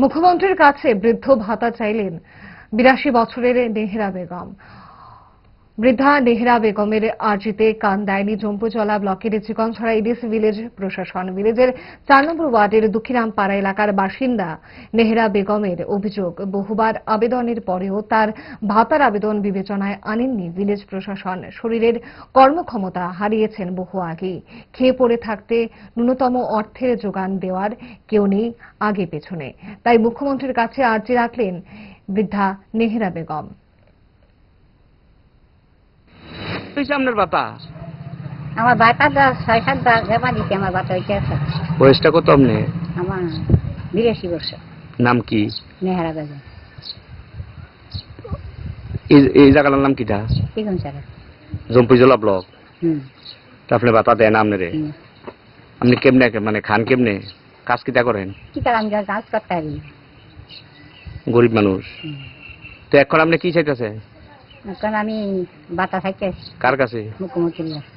মুখ্যমন্ত্রীর কাছে বৃদ্ধ ভাতা চাইলেন ৮২ বছরের নেহেরা বেগম। বৃদ্ধা নেহেরা বেগমের আর্জিতে কান দেয়নি জম্পুজলা ব্লকের চিকনছড়া ইডিসি ভিলেজ প্রশাসন। ভিলেজের ৪ নম্বর ওয়ার্ডের দক্ষিণামপাড়া এলাকার বাসিন্দা নেহেরা বেগমের অভিযোগ, বহুবার আবেদনের পরেও তার ভাতার আবেদন বিবেচনায় আনেননি ভিলেজ প্রশাসন। শরীরের কর্মক্ষমতা হারিয়েছেন বহু আগেই। খেয়ে পড়ে থাকতে ন্যূনতম অর্থের যোগান দেওয়ার কেউ নেই আগে পেছনে। তাই মুখ্যমন্ত্রীর কাছে আর্জি রাখলেন বৃদ্ধা নেহেরা বেগম। আপনার বাতা আমার বাতা ৬-৭ জমা দিতে আমার বাতা হইতে আছে। বয়সটা কত? আপনি আমার ৮২ বছর। নাম কি? নেহারা বেগম। এই জায়গাটার নাম কিটা? চিকনছড়া জম্পুজলা ব্লক। তা আপনি বাতা দেন আপনারে? আপনি কেমনে মানে খান কেমনে? কাজ কিটা করেন? কি কাজ? আমি কাজ করতে পারি। গরিব মানুষ। তো এখন আপনি কি চাইতেছে? এখন আমি বাতা থাকতে কার কাছে? মুখ্যমন্ত্রীর কাছে।